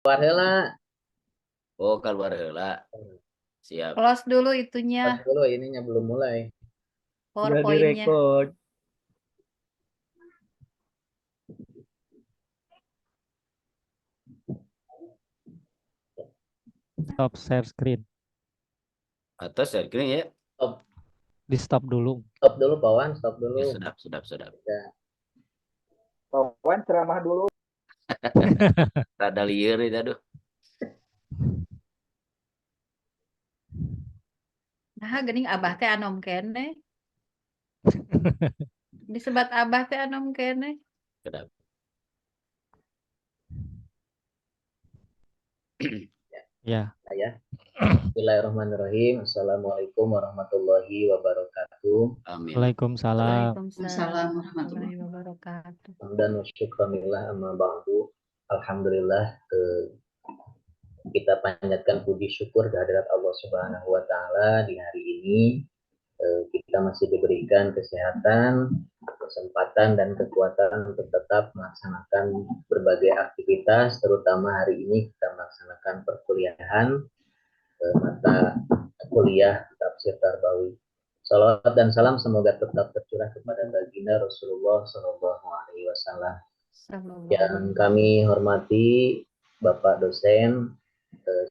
Keluar heula. Oh, keluar heula. Siap. Close dulu itunya, Pas dulu ininya belum mulai. Sudah PowerPoint-nya. direkod. Stop share screen. Atas share screen ya. Stop, Di stop dulu. stop dulu Pak Wan, stop dulu. Ya, sedap. Ya. Pak Wan ceramah dulu. Rada lieur itu aduh. Nah, geuning abah teh anom kene. Disebat abah teh anom kene. Sedap. Ya. Ya. Bismillahirrahmanirrahim. Assalamualaikum warahmatullahi wabarakatuh. Amin. Waalaikumsalam. Waalaikumsalam warahmatullahi wabarakatuh. Hamdan wa syukranillah amma ba'du. Alhamdulillah kita panjatkan puji syukur kehadirat Allah Subhanahu wa taala di hari ini. Kita masih diberikan kesehatan, kesempatan dan kekuatan untuk tetap melaksanakan berbagai aktivitas, terutama hari ini kita melaksanakan perkuliahan mata kuliah tafsir Tarbawi. Salawat dan salam semoga tetap tercurah kepada baginda Rasulullah Shallallahu Alaihi Wasallam. Yang kami hormati Bapak dosen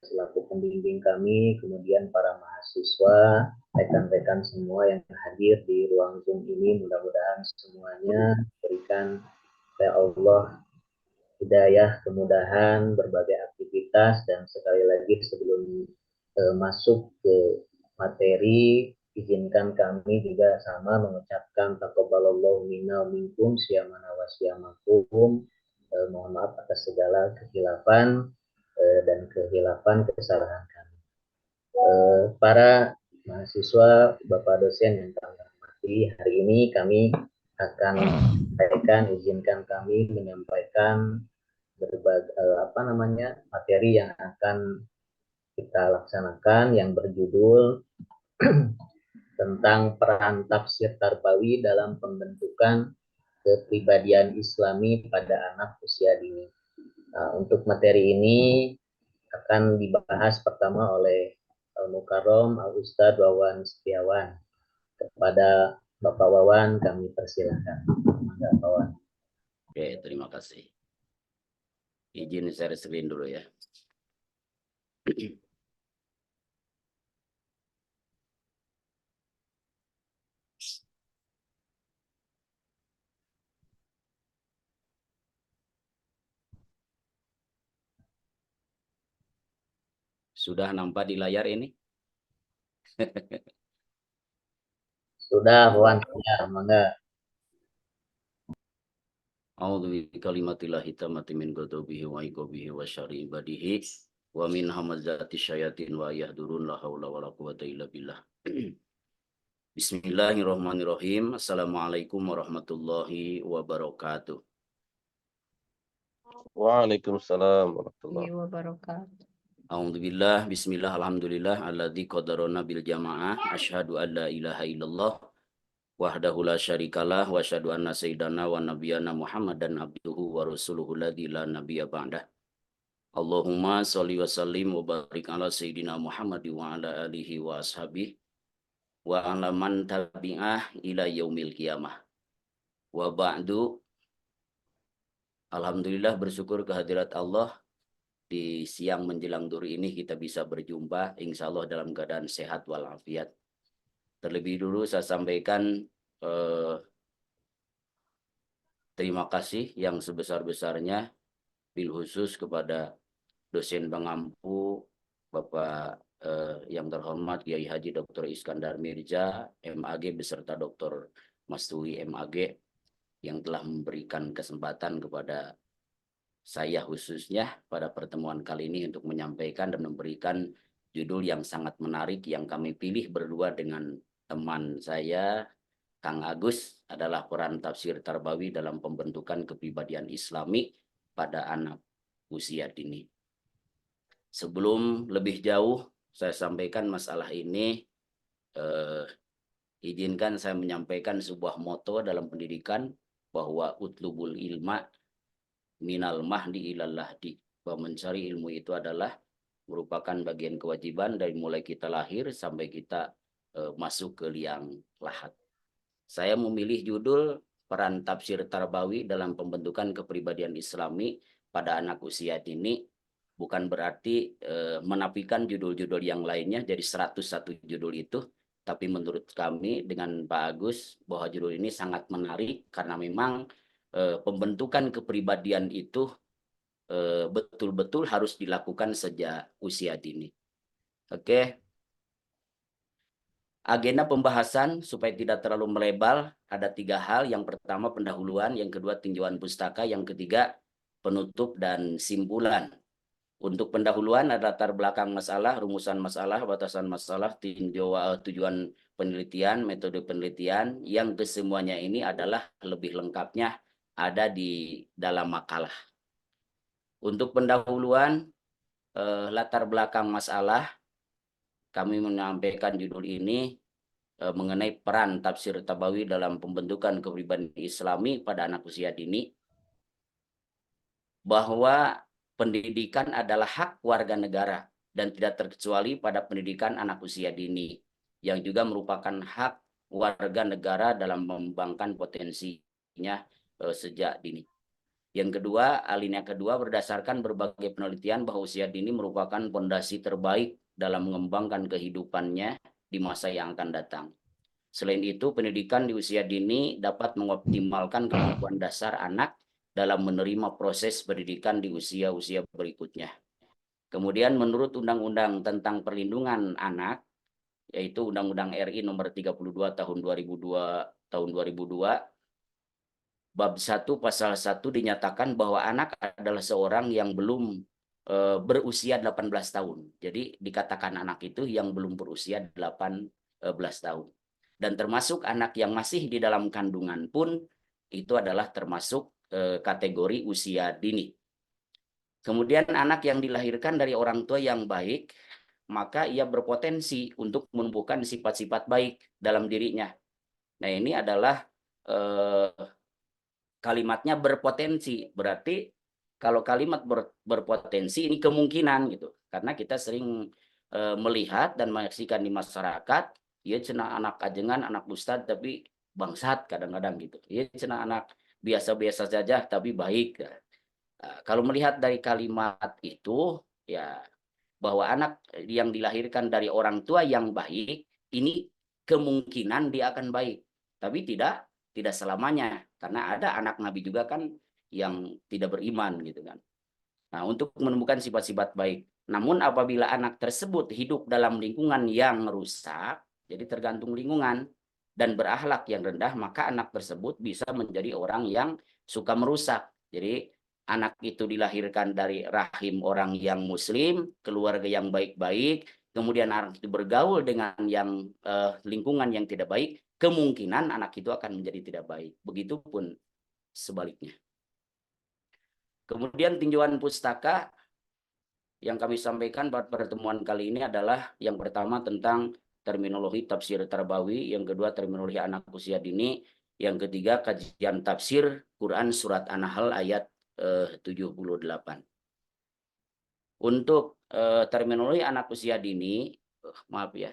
selaku pembimbing kami, kemudian para mahasiswa, rekan-rekan semua yang hadir di ruang Zoom ini, mudah-mudahan semuanya diberikan oleh Allah hidayah, kemudahan, berbagai aktivitas, dan sekali lagi sebelum masuk ke materi, izinkan kami juga sama mengucapkan taqabbalallahu minna minkum siyamana wa siyamakum. Mohon maaf atas segala kehilafan dan kesalahan kami. Para mahasiswa, Bapak dosen yang kami hormati, hari ini kami akan izinkan kami menyampaikan berbagai materi yang akan kita laksanakan yang berjudul tentang peran tafsir Tarbawi dalam pembentukan kepribadian Islami pada anak usia dini. Untuk materi ini akan dibahas pertama oleh Al-Mukarrom Al-Ustadz Wawan Setiawan. Kepada Bapak Wawan kami persilahkan. Wawan. Oke, terima kasih. Izin share screen dulu ya. Sudah nampak di layar ini? Sudah, Wawan. Ya, mangga. A'udzu bikalimatillahi tammati min ghadabihi wa iqabihi wa syarri ibadihi wa min hamazati syayatin wa yahdurun la haula wala quwata illa billah. Bismillahirrahmanirrahim. Assalamualaikum warahmatullahi wabarakatuh. Waalaikumsalam warahmatullahi wabarakatuh. Alhamdulillah, bismillah, alhamdulillah, alladzi qadarana bil jamaah, asyhadu an la ilaha illallah, wahdahu la syarikalah, wa asyhadu anna sayyidana wa nabiyana Muhammadan abduhu wa rasuluhu ladzi la nabiyya ba'dah. Allahumma sholli wa sallim wa barik ala sayyidina Muhammad wa ala alihi wa ashabihi wa ala man tabi'ah ila yaumil qiyamah. Wa ba'du. Alhamdulillah, bersyukur kehadirat Allah. Di siang menjelang duhur ini kita bisa berjumpa insya Allah dalam keadaan sehat walafiat. Terlebih dulu saya sampaikan terima kasih yang sebesar-besarnya bil khusus kepada dosen pengampu Bapak yang terhormat Kiai Haji Dr. Iskandar Mirza MAG beserta Dr. Masturi MAG yang telah memberikan kesempatan kepada saya khususnya pada pertemuan kali ini untuk menyampaikan dan memberikan judul yang sangat menarik yang kami pilih berdua dengan teman saya, Kang Agus, adalah peran tafsir Tarbawi dalam pembentukan kepribadian Islami pada anak usia dini. Sebelum lebih jauh saya sampaikan masalah ini, izinkan saya menyampaikan sebuah moto dalam pendidikan bahwa utlubul ilma minal mahdi ilal lahdi, bahwa mencari ilmu itu adalah merupakan bagian kewajiban dari mulai kita lahir sampai kita masuk ke liang lahat. Saya memilih judul peran tafsir tarbawi dalam pembentukan kepribadian Islami pada anak usia dini, bukan berarti menafikan judul-judul yang lainnya jadi 101 judul itu, tapi menurut kami dengan Pak Agus bahwa judul ini sangat menarik karena memang pembentukan kepribadian itu betul-betul harus dilakukan sejak usia dini. Oke. Agenda pembahasan supaya tidak terlalu melebar ada 3 hal. Yang pertama pendahuluan, yang kedua tinjauan pustaka, yang ketiga penutup dan simpulan. Untuk pendahuluan ada latar belakang masalah, rumusan masalah, batasan masalah, tujuan penelitian, metode penelitian, yang kesemuanya ini adalah lebih lengkapnya ada di dalam makalah. Untuk pendahuluan latar belakang masalah, kami menyampaikan judul ini mengenai peran tafsir tarbawi dalam pembentukan kepribadian Islami pada anak usia dini, bahwa pendidikan adalah hak warga negara dan tidak terkecuali pada pendidikan anak usia dini, yang juga merupakan hak warga negara dalam mengembangkan potensinya sejak dini. Yang kedua, alinea kedua, berdasarkan berbagai penelitian bahwa usia dini merupakan fondasi terbaik dalam mengembangkan kehidupannya di masa yang akan datang. Selain itu, pendidikan di usia dini dapat mengoptimalkan kemampuan dasar anak dalam menerima proses pendidikan di usia-usia berikutnya. Kemudian menurut Undang-Undang tentang Perlindungan Anak, yaitu Undang-Undang RI nomor 32 tahun 2002, Bab 1 pasal 1 dinyatakan bahwa anak adalah seorang yang belum berusia 18 tahun. Jadi dikatakan anak itu yang belum berusia 18 tahun. Dan termasuk anak yang masih di dalam kandungan pun itu adalah termasuk kategori usia dini. Kemudian anak yang dilahirkan dari orang tua yang baik, maka ia berpotensi untuk menumbuhkan sifat-sifat baik dalam dirinya. Nah, ini adalah kalimatnya berpotensi, berarti kalau kalimat berpotensi ini kemungkinan gitu, karena kita sering melihat dan menyaksikan di masyarakat, ya cina anak ajengan, anak ustad tapi bangsat kadang-kadang gitu, ya cina anak biasa-biasa saja tapi baik. Nah, kalau melihat dari kalimat itu, ya bahwa anak yang dilahirkan dari orang tua yang baik ini kemungkinan dia akan baik, tapi tidak selamanya, karena ada anak Nabi juga kan yang tidak beriman gitu kan. Nah, untuk menemukan sifat-sifat baik. Namun apabila anak tersebut hidup dalam lingkungan yang rusak, jadi tergantung lingkungan dan berakhlak yang rendah, maka anak tersebut bisa menjadi orang yang suka merusak. Jadi anak itu dilahirkan dari rahim orang yang muslim, keluarga yang baik-baik, kemudian anak itu bergaul dengan yang lingkungan yang tidak baik, kemungkinan anak itu akan menjadi tidak baik. Begitupun sebaliknya. Kemudian tinjauan pustaka yang kami sampaikan pada pertemuan kali ini adalah yang pertama tentang terminologi tafsir tarbawi, yang kedua terminologi anak usia dini, yang ketiga kajian tafsir Quran surat An-Nahl ayat 78. Untuk terminologi anak usia dini, maaf ya,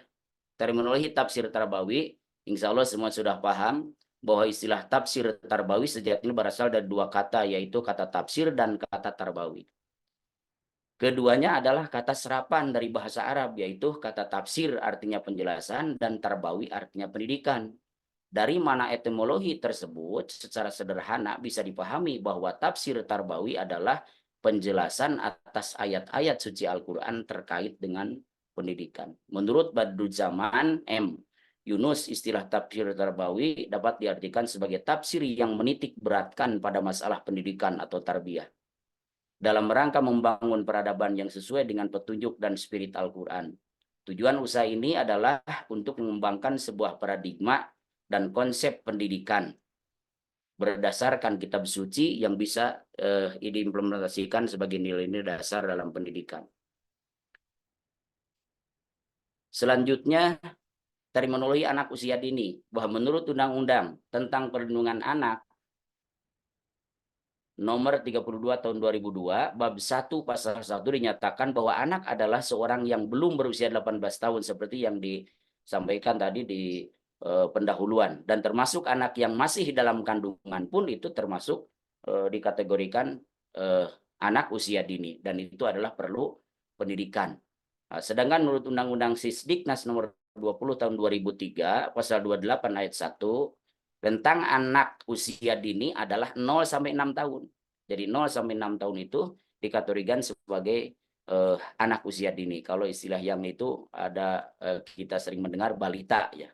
terminologi tafsir tarbawi, insya Allah semua sudah paham bahwa istilah tafsir tarbawi sejatinya berasal dari 2 kata, yaitu kata tafsir dan kata tarbawi. Keduanya adalah kata serapan dari bahasa Arab, yaitu kata tafsir artinya penjelasan dan tarbawi artinya pendidikan. Dari mana etimologi tersebut secara sederhana bisa dipahami bahwa tafsir tarbawi adalah penjelasan atas ayat-ayat suci Al-Quran terkait dengan pendidikan. Menurut Badruzaman M. Yunus, istilah tafsir tarbawi dapat diartikan sebagai tafsir yang menitik beratkan pada masalah pendidikan atau tarbiyah, dalam rangka membangun peradaban yang sesuai dengan petunjuk dan spirit Al-Quran. Tujuan usaha ini adalah untuk mengembangkan sebuah paradigma dan konsep pendidikan berdasarkan kitab suci yang bisa diimplementasikan sebagai nilai-nilai dasar dalam pendidikan. Selanjutnya, terminologi anak usia dini, bahwa menurut Undang-Undang tentang Perlindungan Anak, nomor 32 tahun 2002, bab 1 pasal 1 dinyatakan bahwa anak adalah seorang yang belum berusia 18 tahun seperti yang disampaikan tadi di pendahuluan, dan termasuk anak yang masih dalam kandungan pun itu termasuk dikategorikan anak usia dini, dan itu adalah perlu pendidikan. Sedangkan menurut Undang-Undang Sisdiknas nomor 20 tahun 2003 pasal 28 ayat 1 tentang anak usia dini adalah 0 sampai 6 tahun. Jadi 0 sampai 6 tahun itu dikategorikan sebagai anak usia dini. Kalau istilah yang itu ada kita sering mendengar balita ya.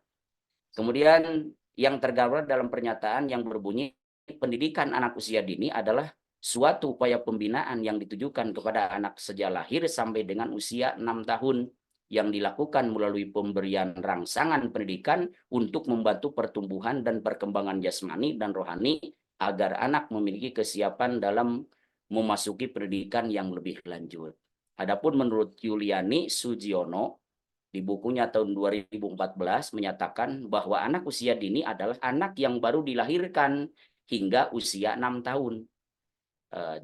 Kemudian yang tergambar dalam pernyataan yang berbunyi pendidikan anak usia dini adalah suatu upaya pembinaan yang ditujukan kepada anak sejak lahir sampai dengan usia 6 tahun yang dilakukan melalui pemberian rangsangan pendidikan untuk membantu pertumbuhan dan perkembangan jasmani dan rohani agar anak memiliki kesiapan dalam memasuki pendidikan yang lebih lanjut. Adapun menurut Yuliani Sugiono di bukunya tahun 2014 menyatakan bahwa anak usia dini adalah anak yang baru dilahirkan hingga usia 6 tahun.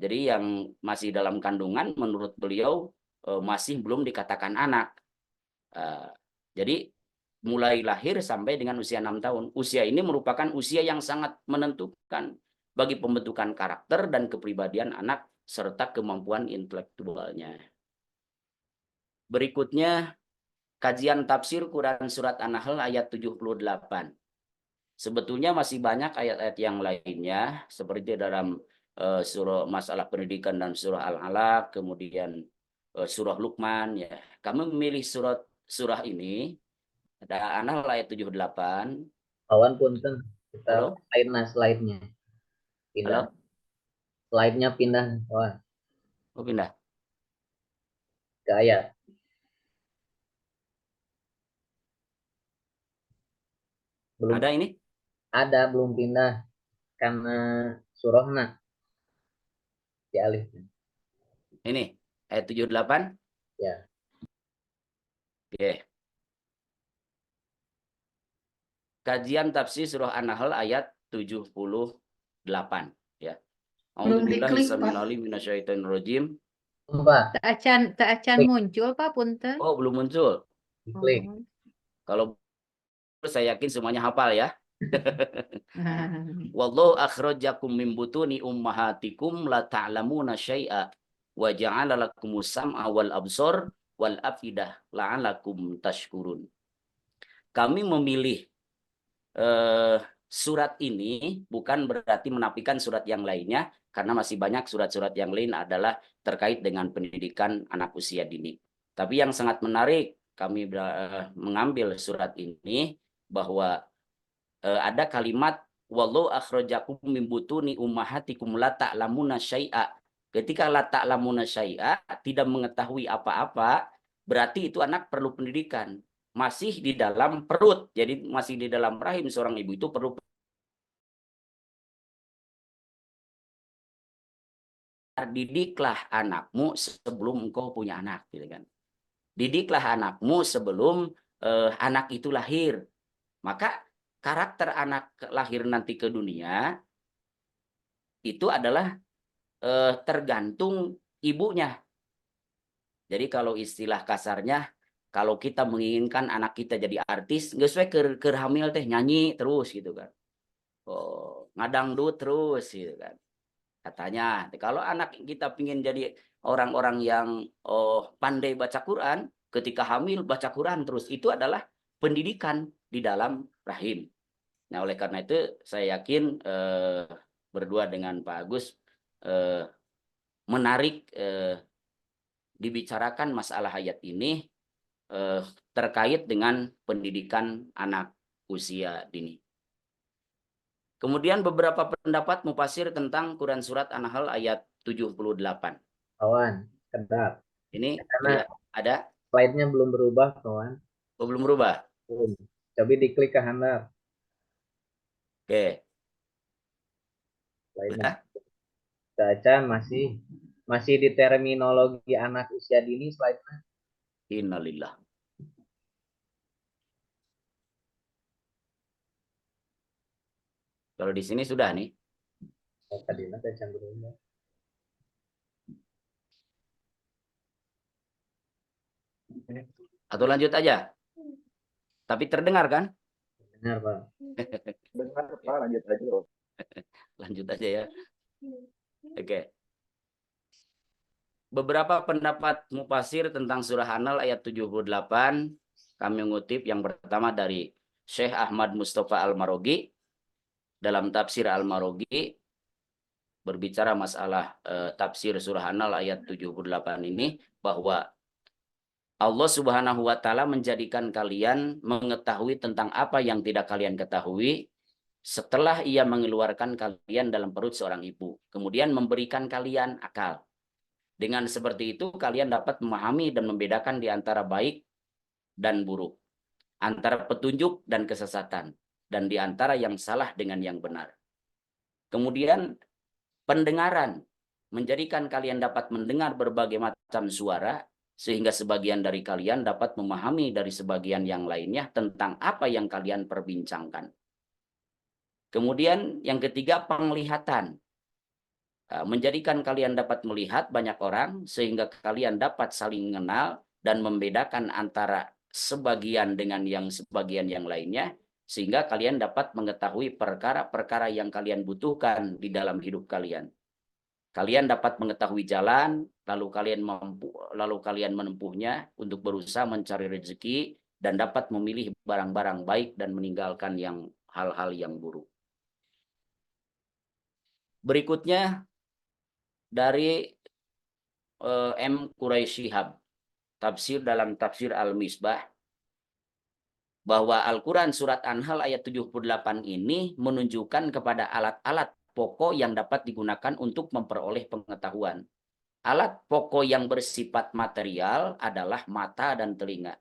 Jadi yang masih dalam kandungan menurut beliau masih belum dikatakan anak. Jadi mulai lahir sampai dengan usia 6 tahun. Usia ini merupakan usia yang sangat menentukan bagi pembentukan karakter dan kepribadian anak serta kemampuan intelektualnya. Berikutnya kajian tafsir Quran Surat An-Nahl ayat 78. Sebetulnya masih banyak ayat-ayat yang lainnya seperti dalam surah masalah pendidikan dan surah Al-Alaq, kemudian surah Luqman ya. Kami memilih surah ini ada An-Nahl ayat 78. Kawan punten, Halo? kita slide-nya. Pindah. Halo? Slide-nya pindah, kawan. Oh, pindah. Ke ayat. Belum Ada ini? ada, belum pindah karena surahna dialih. Ini ayat 78. Ya. Oke. Kajian tafsir surah An-Nahl ayat 78 ya. Belum diklik, Pak. A'udzubillahi Mbak, Tak acan muncul, Pak, punten. Oh, belum muncul. diklik. Oh. Kalau saya yakin semuanya hafal ya. Nah. Wallahu akhrajakum min butuni ummahatikum la ta'lamuna syai'a wa ja'ala lakumus sam'a wal absar wal afidah la'alakum tashkurun. Kami memilih surat ini bukan berarti menafikan surat yang lainnya, karena masih banyak surat-surat yang lain adalah terkait dengan pendidikan anak usia dini. Tapi yang sangat menarik kami mengambil surat ini bahwa ada kalimat wallahu akhrajakum min butuni ummahatikum la ta'lamuna syai'a. Ketika la ta'lamuna syai'a tidak mengetahui apa-apa, berarti itu anak perlu pendidikan. Masih di dalam perut, jadi masih di dalam rahim seorang ibu itu perlu didiklah anakmu sebelum engkau punya anak, gitu kan. Didiklah anakmu sebelum anak itu lahir. Maka karakter anak lahir nanti ke dunia itu adalah tergantung ibunya. Jadi kalau istilah kasarnya, kalau kita menginginkan anak kita jadi artis, nggak sesuai ke hamil teh nyanyi terus gitu kan. Oh, ngadangdut terus gitu kan. Katanya, kalau anak kita pingin jadi orang-orang yang pandai baca Quran, ketika hamil baca Quran terus, itu adalah pendidikan di dalam rahim. Nah, oleh karena itu saya yakin berdua dengan Pak Agus menarik dibicarakan masalah ayat ini terkait dengan pendidikan anak usia dini. Kemudian beberapa pendapat mufasir tentang Quran Surat An-Nahl ayat 78. Kawan, kedap. Ini Karena ada? Slide-nya belum berubah, kawan. Oh, belum berubah? Belum. Coba diklik ke handap. Oke. Slide-nya. Baca masih di terminologi anak usia dini slide-nya. Innalillah. Kalau di sini sudah nih. Tadi nanti cenderung Atau lanjut aja? Tapi terdengar kan? benar Pak. Dengar Pak, lanjut aja loh. Lanjut aja ya. Oke. Beberapa pendapat mufasir tentang surah An-Nahl ayat 78 kami mengutip yang pertama dari Syekh Ahmad Mustafa Al-Marogi dalam tafsir Al-Marogi berbicara masalah tafsir surah An-Nahl ayat 78 ini bahwa Allah Subhanahu wa taala menjadikan kalian mengetahui tentang apa yang tidak kalian ketahui setelah ia mengeluarkan kalian dalam perut seorang ibu, kemudian memberikan kalian akal. Dengan seperti itu kalian dapat memahami dan membedakan di antara baik dan buruk, antara petunjuk dan kesesatan, dan di antara yang salah dengan yang benar. Kemudian pendengaran menjadikan kalian dapat mendengar berbagai macam suara, sehingga sebagian dari kalian dapat memahami dari sebagian yang lainnya tentang apa yang kalian perbincangkan. Kemudian yang ketiga, penglihatan. Menjadikan kalian dapat melihat banyak orang sehingga kalian dapat saling mengenal dan membedakan antara sebagian dengan yang sebagian yang lainnya sehingga kalian dapat mengetahui perkara-perkara yang kalian butuhkan di dalam hidup kalian. Kalian dapat mengetahui jalan, lalu kalian menempuhnya untuk berusaha mencari rezeki dan dapat memilih barang-barang baik dan meninggalkan yang hal-hal yang buruk. Berikutnya dari M. Quraisy Shihab, tafsir dalam tafsir Al-Misbah, bahwa Al-Quran surat An-Nahl ayat 78 ini menunjukkan kepada alat-alat pokok yang dapat digunakan untuk memperoleh pengetahuan. Alat pokok yang bersifat material adalah mata dan telinga.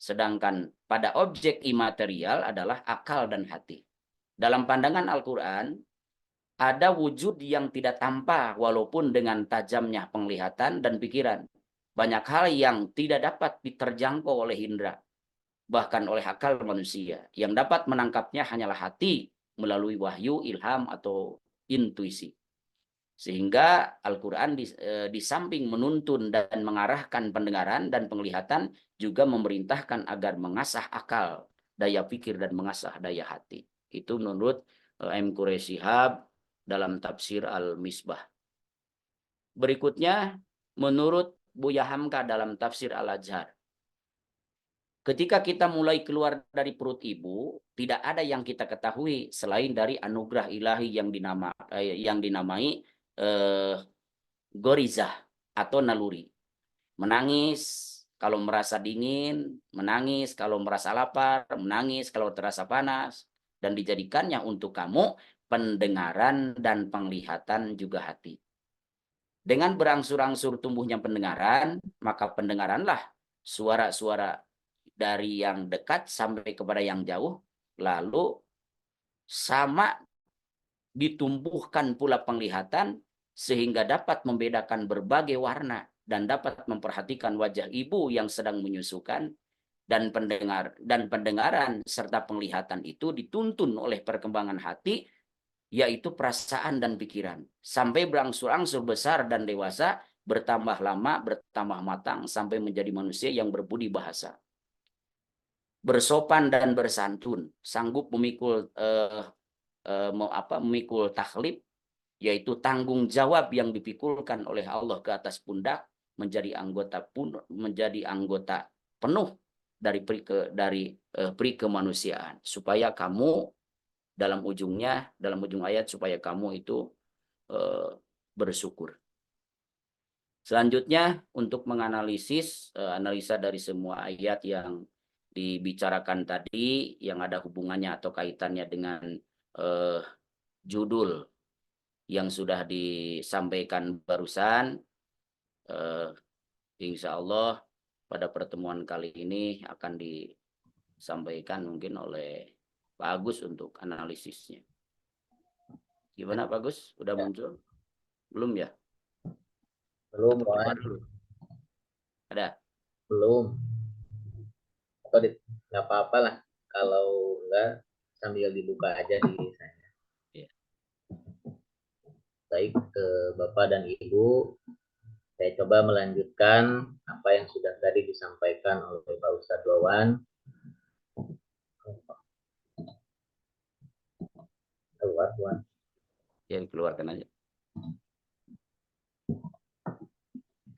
Sedangkan pada objek imaterial adalah akal dan hati. Dalam pandangan Al-Quran, ada wujud yang tidak tampak walaupun dengan tajamnya penglihatan dan pikiran. Banyak hal yang tidak dapat diterjangkau oleh indera, bahkan oleh akal manusia. Yang dapat menangkapnya hanyalah hati melalui wahyu, ilham, atau intuisi. Sehingga Al-Quran di samping menuntun dan mengarahkan pendengaran dan penglihatan, juga memerintahkan agar mengasah akal, daya pikir, dan mengasah daya hati. Itu menurut M. Quraisy Shihab dalam tafsir Al-Misbah. Berikutnya, menurut Buya Hamka dalam tafsir Al-Azhar. Ketika kita mulai keluar dari perut ibu, tidak ada yang kita ketahui selain dari anugerah ilahi yang dinamai gorizah atau naluri. Menangis kalau merasa dingin, menangis kalau merasa lapar, menangis kalau terasa panas, dan dijadikannya untuk kamu pendengaran dan penglihatan juga hati. Dengan berangsur-angsur tumbuhnya pendengaran, maka pendengaranlah suara-suara dari yang dekat sampai kepada yang jauh, lalu sama ditumbuhkan pula penglihatan sehingga dapat membedakan berbagai warna dan dapat memperhatikan wajah ibu yang sedang menyusukan, dan pendengaran serta penglihatan itu dituntun oleh perkembangan hati, yaitu perasaan dan pikiran, sampai berangsur-angsur besar dan dewasa, bertambah lama, bertambah matang, sampai menjadi manusia yang berbudi bahasa, bersopan dan bersantun, sanggup memikul memikul taklif, yaitu tanggung jawab yang dipikulkan oleh Allah ke atas pundak, menjadi anggota penuh dari peri kemanusiaan, supaya kamu dalam ujung ayat supaya kamu itu bersyukur. Selanjutnya untuk menganalisis analisa dari semua ayat yang dibicarakan tadi yang ada hubungannya atau kaitannya dengan judul yang sudah disampaikan barusan, insya Allah pada pertemuan kali ini akan disampaikan mungkin oleh Pak Agus untuk analisisnya. Gimana Pak Agus? Udah muncul? Belum ya? Belum, Atau Pak. dulu? Ada? Belum. Atau nggak apa-apa lah. Kalau enggak, sambil dibuka aja di saya. Ya. Baik ke Bapak dan Ibu, saya coba melanjutkan apa yang sudah tadi disampaikan oleh Pak Ustadz Wawan. Keluar, Wan. Ya, dikeluarkan aja.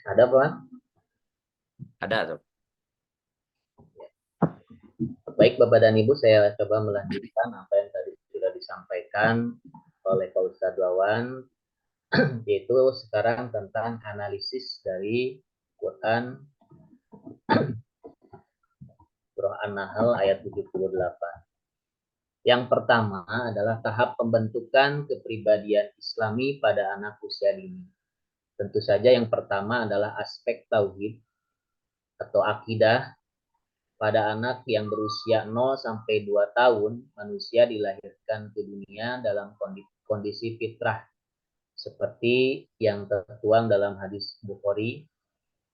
Ada, Wan? Ada tuh. Baik Bapak dan Ibu, saya coba melanjutkan apa yang tadi sudah disampaikan oleh Pak Ustadz Wawan, yaitu sekarang tentang analisis dari Quran Surah An-Nahl ayat 78. Yang pertama adalah tahap pembentukan kepribadian Islami pada anak usia dini. Tentu saja yang pertama adalah aspek tauhid atau akidah. Pada anak yang berusia 0 sampai 2 tahun, manusia dilahirkan ke dunia dalam kondisi fitrah seperti yang tertuang dalam hadis Bukhari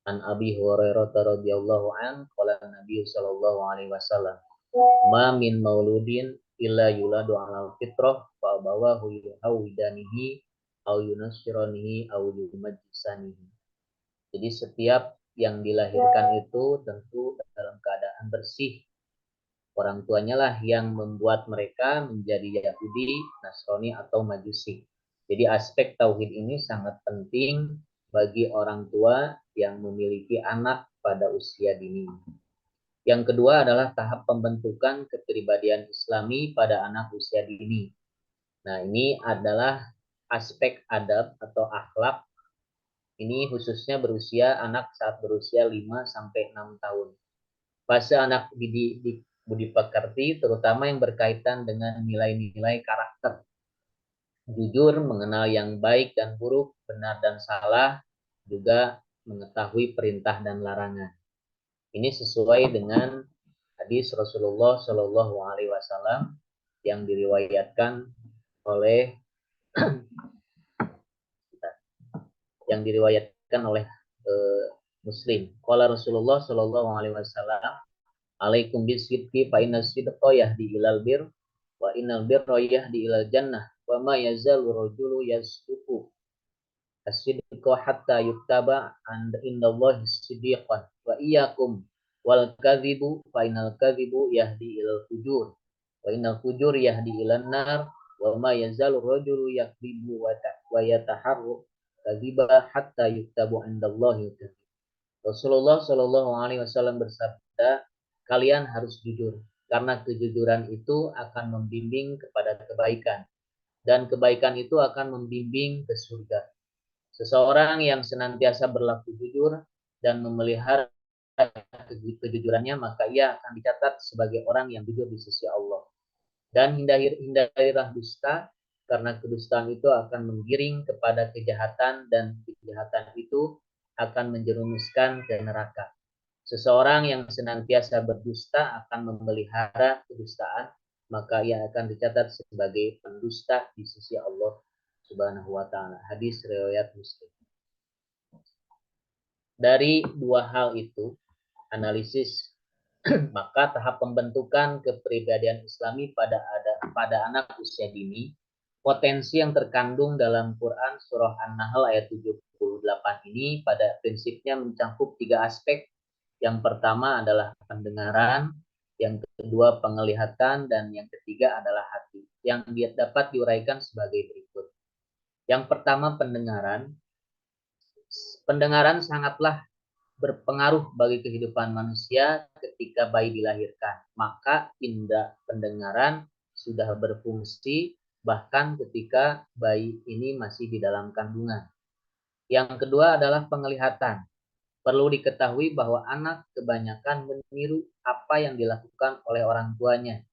an Abi Hurairah radhiyallahu an qala Nabi sallallahu alaihi wasallam ma min mauludin illa yuladu ala fitrah fa bawahu yuhawidanihi au yunassiranihi au yumajjisanihi. Jadi setiap yang dilahirkan itu tentu dalam keadaan bersih. Orang tuanya lah yang membuat mereka menjadi Yahudi, Nasrani atau Majusi. Jadi aspek tauhid ini sangat penting bagi orang tua yang memiliki anak pada usia dini. Yang kedua adalah tahap pembentukan kepribadian Islami pada anak usia dini. Nah, ini adalah aspek adab atau akhlak. Ini khususnya anak saat berusia 5 sampai 6 tahun. Fase anak budi pekerti terutama yang berkaitan dengan nilai-nilai karakter. Jujur, mengenal yang baik dan buruk, benar dan salah, juga mengetahui perintah dan larangan. Ini sesuai dengan hadis Rasulullah Shallallahu Alaihi Wasallam yang diriwayatkan oleh Muslim. Qala Rasulullah Shallallahu Alaihi Wasallam, alaikum bisidqi fa inna sidqa yahdi ilal bir wa innal birra yahdi ilal jannah wa ma yazalu rajulu yasduqu as-sidqa hatta yuktaba indallahi siddiqan wa iyyakum wal kadhibu fa innal kadhibu yahdi ilal fujur wa innal fujur yahdi ilan nar wa ma yazalu rajulu yakdzibu wa yataharru kadhiba hatta yuktabu indallahi kadhib. Rasulullah Shallallahu Alaihi Wasallam bersabda, kalian harus jujur karena kejujuran itu akan membimbing kepada kebaikan dan kebaikan itu akan membimbing ke surga. Seseorang yang senantiasa berlaku jujur dan memelihara kejujurannya, maka ia akan dicatat sebagai orang yang jujur di sisi Allah. Dan hindarilah dusta karena kedustaan itu akan menggiring kepada kejahatan dan kejahatan itu akan menjerumuskan ke neraka. Seseorang yang senantiasa berdusta akan memelihara kedustaan, maka ia akan dicatat sebagai pendusta di sisi Allah Subhanahu wa taala. Hadis riwayat Muslim. Dari dua hal itu, analisis maka tahap pembentukan kepribadian Islami pada anak usia dini, potensi yang terkandung dalam Quran surah An-Nahl ayat 78 ini pada prinsipnya mencakup 3 aspek. Yang pertama adalah pendengaran, yang kedua penglihatan, dan yang ketiga adalah hati. Yang dapat diuraikan sebagai berikut. Yang pertama pendengaran. Pendengaran sangatlah berpengaruh bagi kehidupan manusia ketika bayi dilahirkan. Maka indera pendengaran sudah berfungsi bahkan ketika bayi ini masih di dalam kandungan. Yang kedua adalah penglihatan. Perlu diketahui bahwa anak kebanyakan meniru apa yang dilakukan oleh orang tuanya.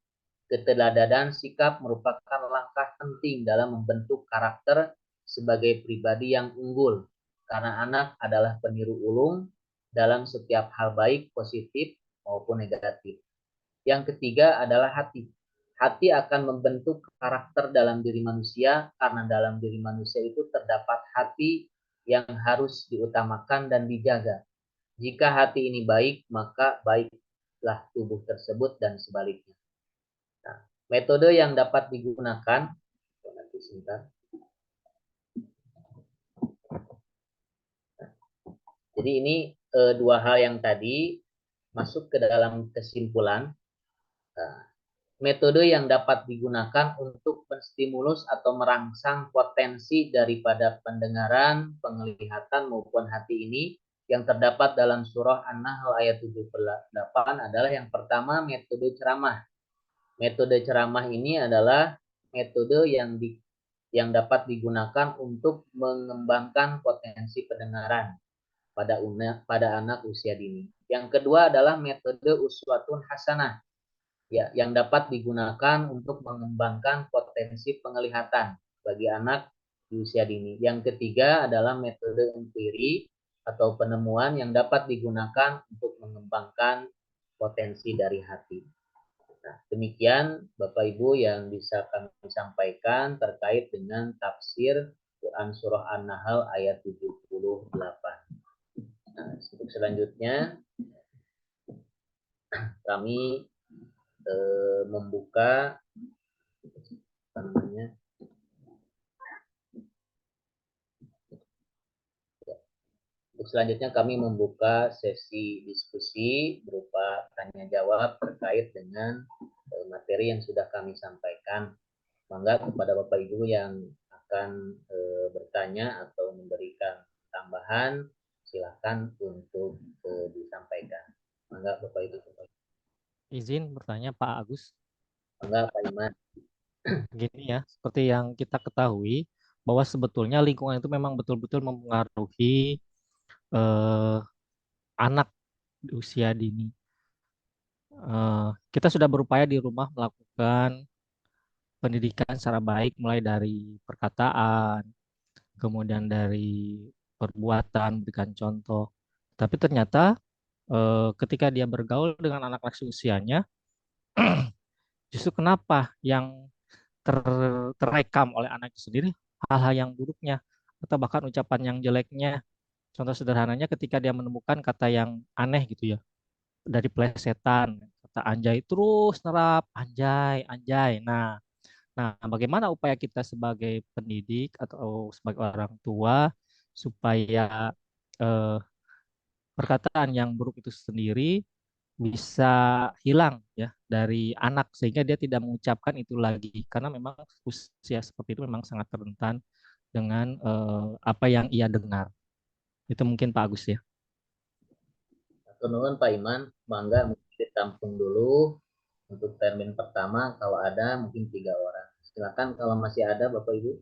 Keteladanan sikap merupakan langkah penting dalam membentuk karakter sebagai pribadi yang unggul. Karena anak adalah peniru ulung dalam setiap hal baik, positif maupun negatif. Yang ketiga adalah hati. Hati akan membentuk karakter dalam diri manusia karena dalam diri manusia itu terdapat hati yang harus diutamakan dan dijaga. Jika hati ini baik, maka baiklah tubuh tersebut dan sebaliknya. Nah, metode yang dapat digunakan, nanti sebentar. Jadi ini dua hal yang tadi masuk ke dalam kesimpulan metode yang dapat digunakan untuk menstimulus atau merangsang potensi daripada pendengaran, penglihatan maupun hati ini yang terdapat dalam surah An-Nahl ayat 78 adalah yang pertama metode ceramah. Metode ceramah ini adalah metode yang dapat digunakan untuk mengembangkan potensi pendengaran pada anak usia dini. Yang kedua adalah metode uswatun hasanah, ya, yang dapat digunakan untuk mengembangkan potensi penglihatan bagi anak di usia dini. Yang ketiga adalah metode empiri atau penemuan yang dapat digunakan untuk mengembangkan potensi dari hati. Nah, demikian Bapak Ibu yang bisa kami sampaikan terkait dengan tafsir Quran Surah An-Nahl ayat 78. Nah, untuk selanjutnya kami membuka sesi diskusi berupa tanya jawab terkait dengan materi yang sudah kami sampaikan. Mangga kepada Bapak Ibu yang akan bertanya atau memberikan tambahan, silakan untuk disampaikan. Mangga Bapak Ibu. Izin bertanya Pak Agus. Mangga Pak Iman. Gini ya, seperti yang kita ketahui bahwa sebetulnya lingkungan itu memang betul-betul mempengaruhi anak di usia dini. Kita sudah berupaya di rumah melakukan pendidikan secara baik, mulai dari perkataan, kemudian dari perbuatan, berikan contoh. Tapi ternyata ketika dia bergaul dengan anak-anak seusianya, justru kenapa yang terekam oleh anak itu sendiri hal-hal yang buruknya atau bahkan ucapan yang jeleknya. Contoh sederhananya ketika dia menemukan kata yang aneh gitu ya, dari plesetan, kata anjay terus nerap anjay, anjay. Nah, bagaimana upaya kita sebagai pendidik atau sebagai orang tua supaya perkataan yang buruk itu sendiri bisa hilang ya dari anak sehingga dia tidak mengucapkan itu lagi karena memang usia seperti itu memang sangat rentan dengan apa yang ia dengar. Itu mungkin Pak Agus ya. Nuhun Pak Iman, mangga mungkin ditampung dulu untuk termin pertama, kalau ada mungkin 3 orang. Silakan kalau masih ada Bapak Ibu.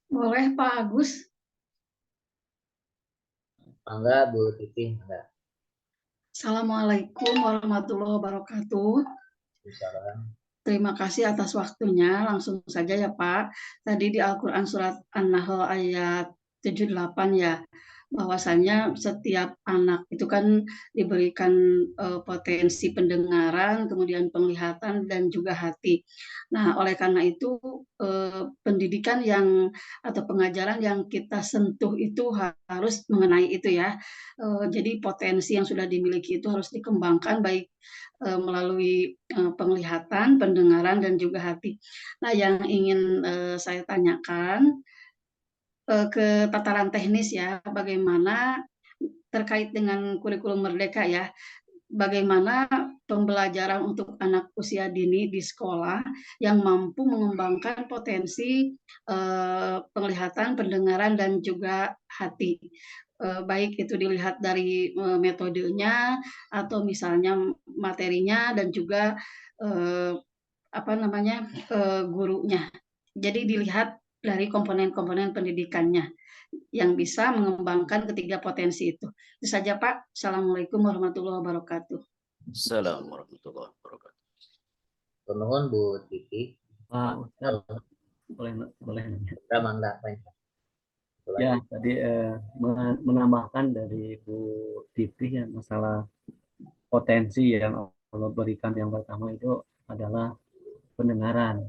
Boleh Pak Agus. Mangga Bu Titi. Mangga. Assalamualaikum warahmatullahi wabarakatuh. Terima kasih atas waktunya. Langsung saja ya Pak. Tadi di Al-Quran surat An-Nahl ayat 78 ya, bahwasanya setiap anak itu kan diberikan potensi pendengaran, kemudian penglihatan dan juga hati. Nah, oleh karena itu pendidikan yang atau pengajaran yang kita sentuh itu harus mengenai itu ya. Jadi potensi yang sudah dimiliki itu harus dikembangkan baik melalui penglihatan, pendengaran dan juga hati. Nah, yang ingin saya tanyakan ke tataran teknis ya, bagaimana terkait dengan kurikulum merdeka ya, bagaimana pembelajaran untuk anak usia dini di sekolah yang mampu mengembangkan potensi penglihatan, pendengaran dan juga hati. Baik itu dilihat dari metodenya atau misalnya materinya dan juga gurunya. Jadi dilihat dari komponen-komponen pendidikannya yang bisa mengembangkan ketiga potensi itu. Itu saja Pak. Assalamualaikum warahmatullahi wabarakatuh. Assalamualaikum warahmatullahi wabarakatuh. Nuhun Bu Titi. Pak Ustadz, boleh nanya? Mangga. Ya, tadi menambahkan dari Bu Titi ya, masalah potensi yang Allah berikan yang pertama itu adalah pendengaran.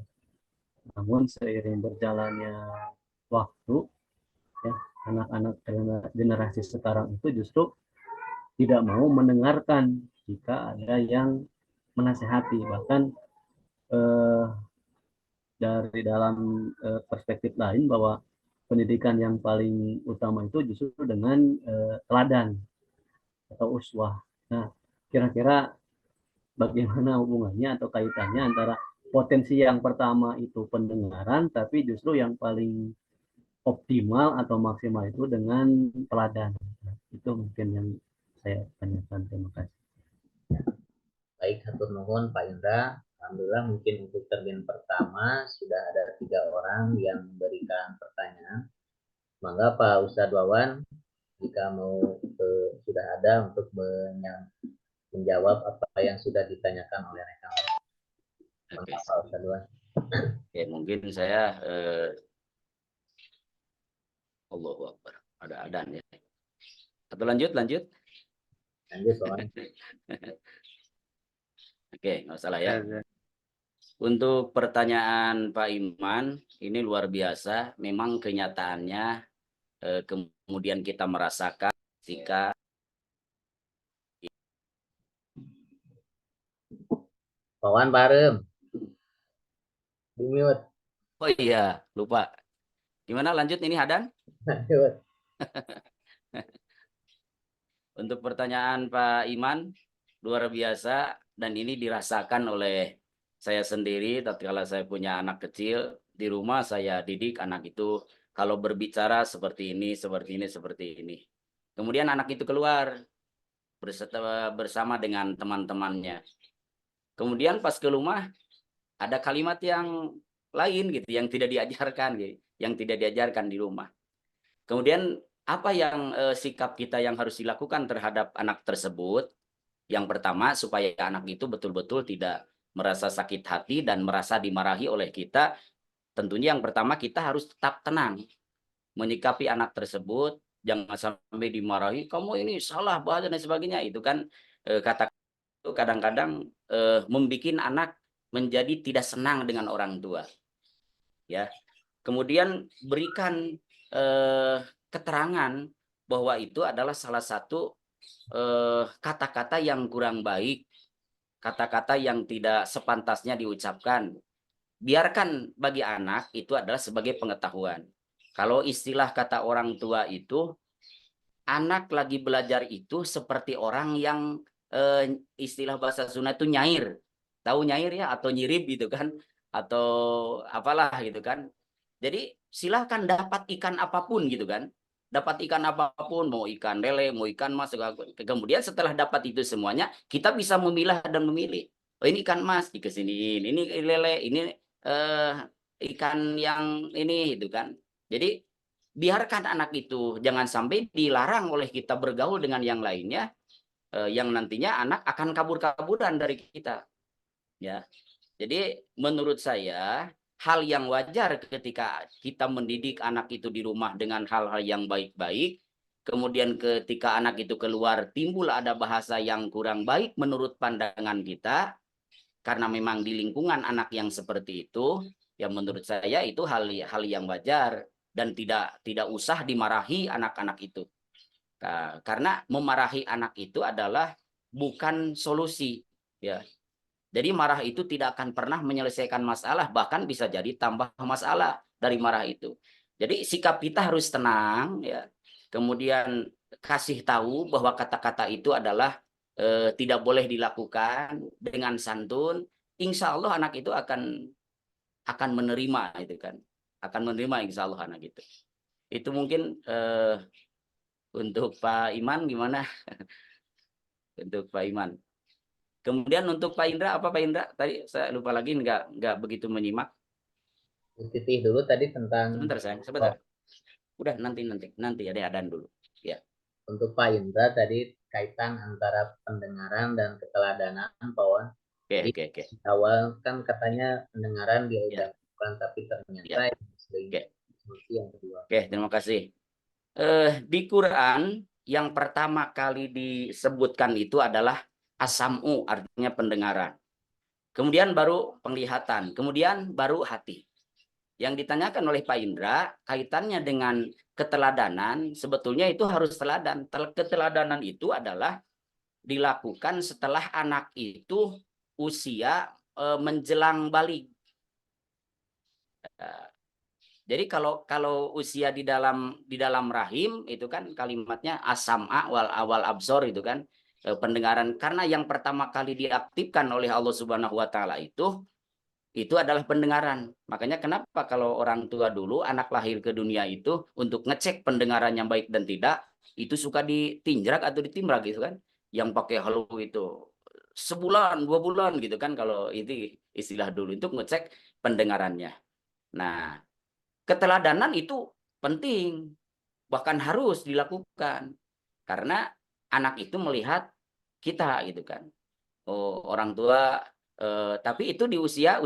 Namun seiring berjalannya waktu, ya, anak-anak generasi sekarang itu justru tidak mau mendengarkan jika ada yang menasehati. Bahkan dari dalam perspektif lain bahwa pendidikan yang paling utama itu justru dengan teladan atau uswah. Nah, kira-kira bagaimana hubungannya atau kaitannya antara potensi yang pertama itu pendengaran, tapi justru yang paling optimal atau maksimal itu dengan teladan. Nah, itu mungkin yang saya tanyakan. Terima kasih. Baik, hatur nuhun Pak Indra. Alhamdulillah mungkin untuk termin pertama sudah ada 3 orang yang memberikan pertanyaan. Mangga Pak Ustadz Wawan, jika mau sudah ada untuk menjawab apa yang sudah ditanyakan oleh rekan. Mangga Pak Ustadz Wawan. Oke, mungkin saya Allahu Akbar. Ada adan ya. Atau lanjut. Lanjut Pak. Oke, nggak salah ya. Untuk pertanyaan Pak Iman, ini luar biasa. Memang kenyataannya kemudian kita merasakan ketika Wawan Barem. Di mute. oh iya, lupa. Gimana lanjut ini Hadan? Lanjut. Untuk pertanyaan Pak Iman, luar biasa dan ini dirasakan oleh saya sendiri tatkala saya punya anak kecil di rumah. Saya didik anak itu kalau berbicara seperti ini. Kemudian anak itu keluar bersama dengan teman-temannya. Kemudian pas ke rumah ada kalimat yang lain gitu yang tidak diajarkan gitu, yang tidak diajarkan di rumah. Kemudian apa yang sikap kita yang harus dilakukan terhadap anak tersebut? Yang pertama, supaya anak itu betul-betul tidak merasa sakit hati dan merasa dimarahi oleh kita. Tentunya yang pertama kita harus tetap tenang menyikapi anak tersebut, jangan sampai dimarahi, kamu ini salah bahasa dan sebagainya. Itu kan kata itu kadang-kadang membuat anak menjadi tidak senang dengan orang tua. Ya. Kemudian berikan keterangan bahwa itu adalah salah satu kata-kata yang kurang baik, kata-kata yang tidak sepantasnya diucapkan. Biarkan bagi anak itu adalah sebagai pengetahuan. Kalau istilah kata orang tua itu, anak lagi belajar itu seperti orang yang istilah bahasa Sunda itu nyair. Tahu nyair ya, atau nyirip gitu kan, atau apalah gitu kan. Jadi silahkan dapat ikan apapun gitu kan. Dapat ikan apapun, mau ikan lele, mau ikan mas. Kemudian setelah dapat itu semuanya, kita bisa memilah dan memilih. Oh ini ikan mas, dikesiniin. Ini lele, ini ikan yang ini gitu kan. Jadi biarkan anak itu, jangan sampai dilarang oleh kita bergaul dengan yang lainnya, yang nantinya anak akan kabur-kaburan dari kita. Ya, jadi menurut saya hal yang wajar ketika kita mendidik anak itu di rumah dengan hal-hal yang baik-baik, kemudian ketika anak itu keluar timbul ada bahasa yang kurang baik menurut pandangan kita, karena memang di lingkungan anak yang seperti itu, ya menurut saya itu hal yang wajar dan tidak usah dimarahi anak-anak itu. Karena memarahi anak itu adalah bukan solusi, ya. Jadi marah itu tidak akan pernah menyelesaikan masalah, bahkan bisa jadi tambah masalah dari marah itu. Jadi sikap kita harus tenang, ya. Kemudian kasih tahu bahwa kata-kata itu adalah tidak boleh dilakukan dengan santun. Insya Allah anak itu akan menerima itu kan, akan menerima insya Allah anak itu. Itu mungkin untuk Pak Iman gimana? Untuk Pak Iman. Kemudian untuk Pak Indra, apa Pak Indra? Tadi saya lupa lagi, nggak begitu menyimak. Titih dulu tadi tentang. Sebentar sayang, sebentar. Udah nanti ada adan dulu. Ya. Untuk Pak Indra tadi kaitan antara pendengaran dan keteladanan, Pak Wan. Oke. Awal kan katanya pendengaran diucapkan, tapi ternyata yang kedua. Oke, terima kasih. Di Quran yang pertama kali disebutkan itu adalah as-sam'u, artinya pendengaran. Kemudian baru penglihatan, kemudian baru hati. Yang ditanyakan oleh Pak Indra, kaitannya dengan keteladanan, sebetulnya itu harus teladan. Keteladanan itu adalah dilakukan setelah anak itu usia menjelang balik. Jadi kalau usia di dalam rahim itu kan kalimatnya as-sam'a wal awal absor itu kan pendengaran, karena yang pertama kali diaktifkan oleh Allah Subhanahu wa taala itu adalah pendengaran. Makanya kenapa kalau orang tua dulu anak lahir ke dunia itu untuk ngecek pendengarannya baik dan tidak, itu suka ditinjrak atau ditimbrak gitu kan. Yang pakai halu itu sebulan, 2 bulan gitu kan, kalau itu istilah dulu untuk ngecek pendengarannya. Nah, keteladanan itu penting, bahkan harus dilakukan. Karena anak itu melihat kita gitu kan. Oh, orang tua tapi itu di usia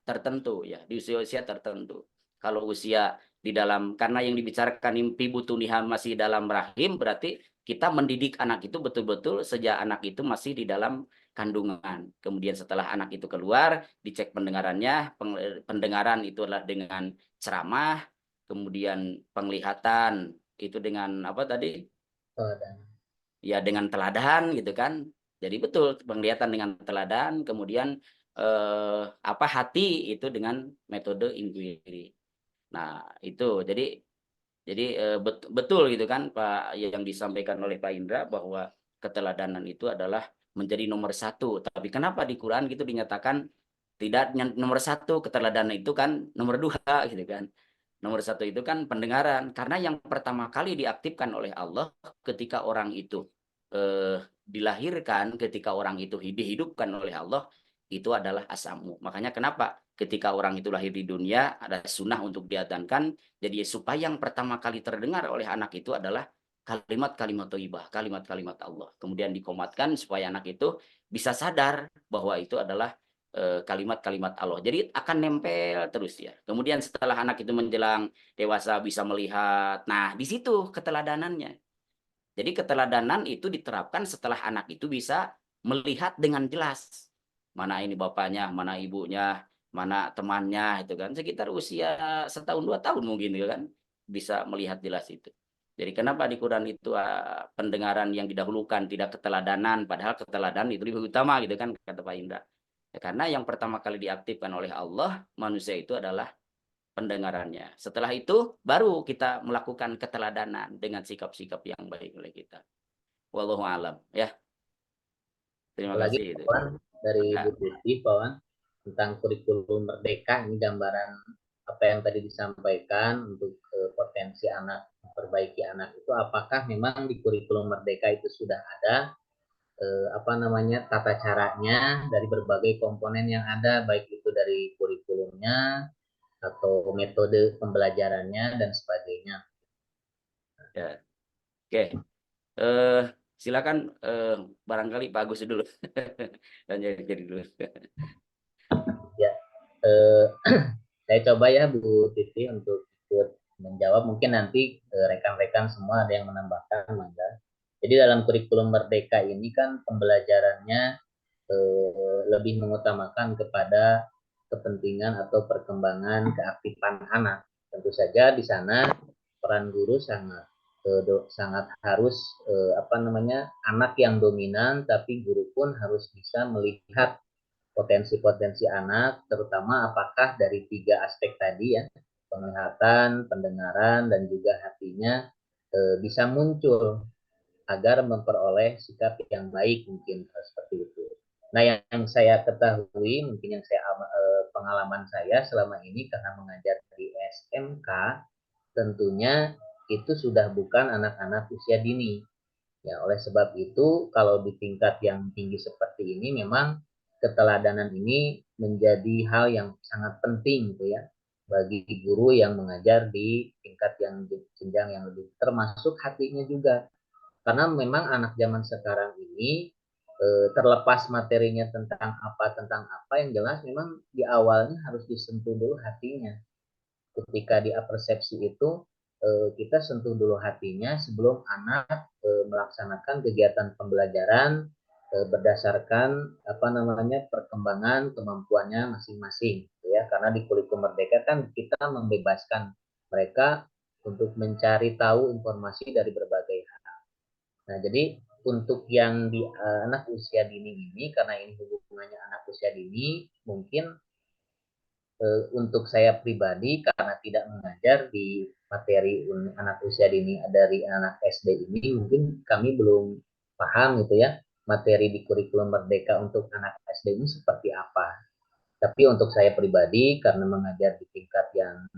tertentu ya, di usia tertentu. Kalau usia di dalam, karena yang dibicarakan mimpi butuniha masih dalam rahim, berarti kita mendidik anak itu betul-betul sejak anak itu masih di dalam kandungan. Kemudian setelah anak itu keluar, dicek pendengarannya. Pendengaran itu adalah dengan ceramah, kemudian penglihatan itu dengan apa tadi? Ya dengan teladan gitu kan. Jadi betul penglihatan dengan teladan, kemudian hati itu dengan metode inquiry. Nah, itu jadi betul gitu kan Pak, yang disampaikan oleh Pak Indra bahwa keteladanan itu adalah menjadi nomor 1. Tapi kenapa di Quran gitu dinyatakan tidak nomor 1, keteladanan itu kan nomor 2 gitu kan. Nomor 1 itu kan pendengaran, karena yang pertama kali diaktifkan oleh Allah ketika orang itu dilahirkan, ketika orang itu dihidupkan oleh Allah, itu adalah asamu. Makanya kenapa ketika orang itu lahir di dunia ada sunnah untuk diadzankan, jadi supaya yang pertama kali terdengar oleh anak itu adalah kalimat-kalimat thayyibah, kalimat-kalimat Allah. Kemudian dikomatkan supaya anak itu bisa sadar bahwa itu adalah kalimat-kalimat Allah. Jadi akan nempel terus ya. Kemudian setelah anak itu menjelang dewasa bisa melihat. Nah, di situ keteladanannya. Jadi keteladanan itu diterapkan setelah anak itu bisa melihat dengan jelas. Mana ini bapaknya, mana ibunya, mana temannya itu kan. Sekitar usia 1-2 tahun mungkin gitu kan. Bisa melihat jelas itu. Jadi kenapa di Quran itu pendengaran yang didahulukan, tidak keteladanan, padahal keteladanan itu lebih utama gitu kan, kata Pak Indra. Ya, karena yang pertama kali diaktifkan oleh Allah, manusia itu adalah pendengarannya. Setelah itu baru kita melakukan keteladanan dengan sikap-sikap yang baik oleh kita. Wallahu alam ya. Terima Apalagi kasih itu. Dari Ya. Bu Titi Pawan tentang kurikulum merdeka, ini gambaran apa yang tadi disampaikan untuk potensi anak, memperbaiki anak itu, apakah memang di kurikulum merdeka itu sudah ada tata caranya dari berbagai komponen yang ada, baik itu dari kurikulumnya atau metode pembelajarannya dan sebagainya. Ya. Oke. Silakan barangkali Pak Agus dulu. Dan jadi dulu. Ya, saya coba ya Bu Titi untuk ikut menjawab. Mungkin nanti rekan-rekan semua ada yang menambahkan, mangga. Jadi dalam kurikulum merdeka ini kan pembelajarannya lebih mengutamakan kepada kepentingan atau perkembangan keaktifan anak. Tentu saja di sana peran guru sangat harus anak yang dominan, tapi guru pun harus bisa melihat potensi-potensi anak, terutama apakah dari 3 aspek tadi ya, penglihatan, pendengaran, dan juga hatinya bisa muncul agar memperoleh sikap yang baik, mungkin seperti itu. Nah, yang saya ketahui, mungkin yang pengalaman saya selama ini karena mengajar di SMK, tentunya itu sudah bukan anak-anak usia dini. Ya, oleh sebab itu, kalau di tingkat yang tinggi seperti ini, memang keteladanan ini menjadi hal yang sangat penting gitu ya, bagi guru yang mengajar di tingkat yang jenjang yang lebih, termasuk hatinya juga. Karena memang anak zaman sekarang ini terlepas materinya tentang apa yang jelas memang di awalnya harus disentuh dulu hatinya. Ketika di persepsi itu kita sentuh dulu hatinya sebelum anak melaksanakan kegiatan pembelajaran berdasarkan perkembangan kemampuannya masing-masing, ya. Karena di kurikulum merdeka kan kita membebaskan mereka untuk mencari tahu informasi dari berbagai hal. Nah, jadi untuk yang di anak usia dini ini, karena ini hubungannya anak usia dini, mungkin untuk saya pribadi karena tidak mengajar di materi anak usia dini dari anak SD ini, mungkin kami belum paham gitu ya, materi di kurikulum Merdeka untuk anak SD ini seperti apa. Tapi untuk saya pribadi karena mengajar di tingkat yang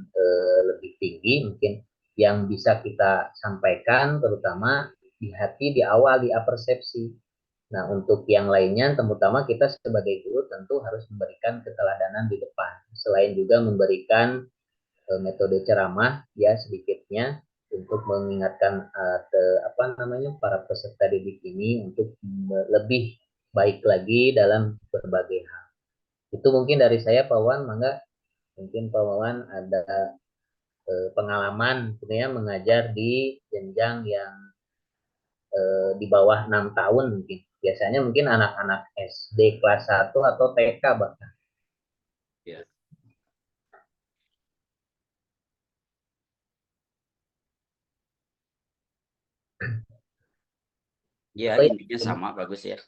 lebih tinggi, mungkin yang bisa kita sampaikan terutama di hati, di awal, di apersepsi. Nah, untuk yang lainnya, terutama kita sebagai guru tentu harus memberikan keteladanan di depan. Selain juga memberikan metode ceramah, ya sedikitnya untuk mengingatkan para peserta didik ini untuk lebih baik lagi dalam berbagai hal. Itu mungkin dari saya, Pak Wawan. Mangga, mungkin Pak Wawan ada pengalaman gitu ya, mengajar di jenjang yang di bawah 6 tahun mungkin. Biasanya mungkin anak-anak SD kelas 1 atau TK bahkan. Ya. Ya, intinya sama, bagus ya.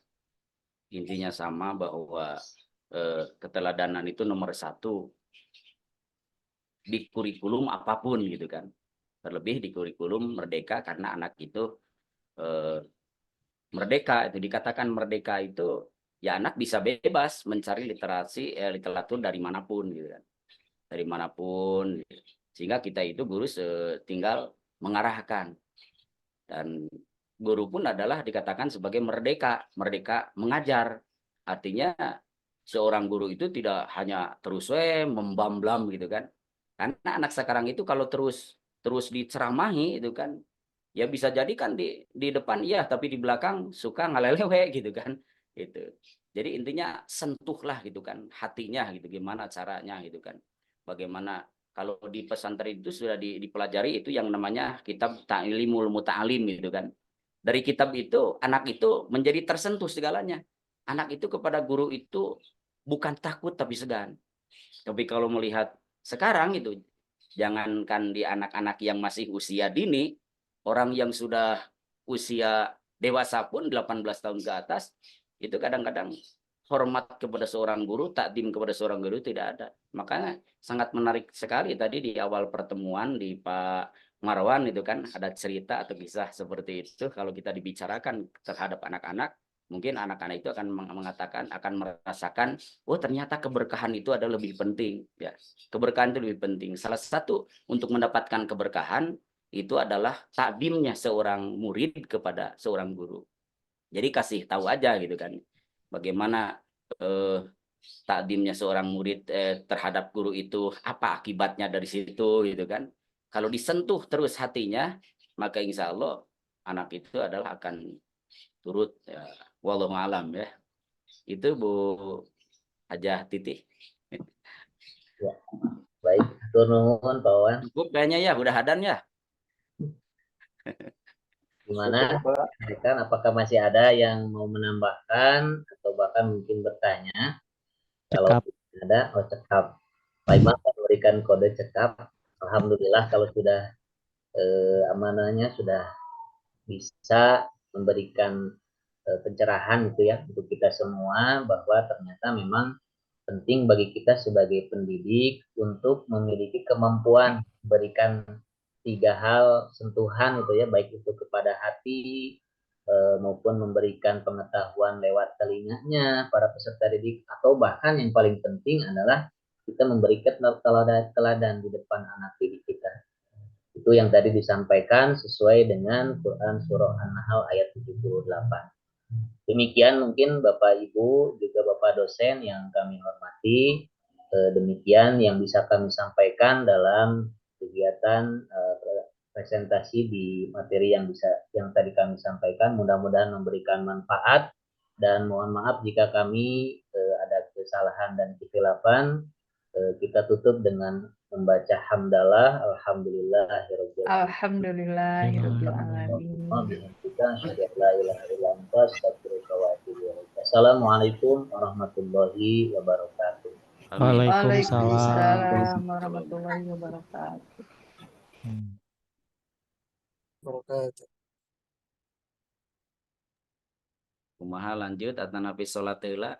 Intinya sama bahwa keteladanan itu nomor 1 di kurikulum apapun gitu kan. Terlebih di kurikulum Merdeka, karena anak itu merdeka, itu dikatakan merdeka itu ya anak bisa bebas mencari literatur dari manapun gitu kan. Dari manapun, sehingga kita itu guru tinggal mengarahkan. Dan guru pun adalah dikatakan sebagai merdeka mengajar. Artinya seorang guru itu tidak hanya terus membamblam gitu kan. Karena anak sekarang itu kalau terus diceramahi itu kan, ya bisa jadi kan di depan iya, tapi di belakang suka ngalelewe gitu kan. Itu. Jadi intinya sentuhlah gitu kan hatinya gitu, gimana caranya gitu kan. Bagaimana kalau di pesantren itu sudah dipelajari itu yang namanya kitab Ta'limul Muta'alim gitu kan. Dari kitab itu anak itu menjadi tersentuh segalanya. Anak itu kepada guru itu bukan takut tapi segan. Tapi kalau melihat sekarang itu, jangankan di anak-anak yang masih usia dini, orang yang sudah usia dewasa pun 18 tahun ke atas, itu kadang-kadang hormat kepada seorang guru, takdim kepada seorang guru tidak ada. Makanya sangat menarik sekali tadi di awal pertemuan di Pak Marwan itu kan ada cerita atau kisah seperti itu. Kalau kita dibicarakan terhadap anak-anak, mungkin anak-anak itu akan mengatakan, akan merasakan, oh ternyata keberkahan itu ada lebih penting. Ya, keberkahan itu lebih penting. Salah satu untuk mendapatkan keberkahan itu adalah takdimnya seorang murid kepada seorang guru. Jadi kasih tahu aja gitu kan, bagaimana takdimnya seorang murid terhadap guru itu, apa akibatnya dari situ gitu kan. Kalau disentuh terus hatinya, maka insya Allah anak itu adalah akan turut ya. Wallahu alam ya. Itu Bu Hajah Titi. Ya. Baik, turun Pak Wawan. Cukup kayaknya ya, udah hadan ya. Gimana? Kan apakah masih ada yang mau menambahkan atau bahkan mungkin bertanya? Kalau ada, cekap. Pak Imam memberikan kode cekap. Alhamdulillah kalau sudah amanahnya sudah bisa memberikan pencerahan gitu ya untuk kita semua, bahwa ternyata memang penting bagi kita sebagai pendidik untuk memiliki kemampuan memberikan 3 hal sentuhan itu ya, baik itu kepada hati maupun memberikan pengetahuan lewat telinganya para peserta didik, atau bahkan yang paling penting adalah kita memberikan teladan di depan anak didik kita. Itu yang tadi disampaikan sesuai dengan Quran Surah An-Nahl ayat 78. Demikian mungkin Bapak Ibu, juga Bapak dosen yang kami hormati, demikian yang bisa kami sampaikan dalam kegiatan presentasi di materi yang tadi kami sampaikan. Mudah-mudahan memberikan manfaat, dan mohon maaf jika kami ada kesalahan dan kekeliruan. Kita tutup dengan membaca hamdalah, alhamdulillahirabbil alamin. Assalamualaikum warahmatullahi wabarakatuh. Waalaikumsalam warahmatullahi wabarakatuh. Kumaha lanjut atau napi sholat heula.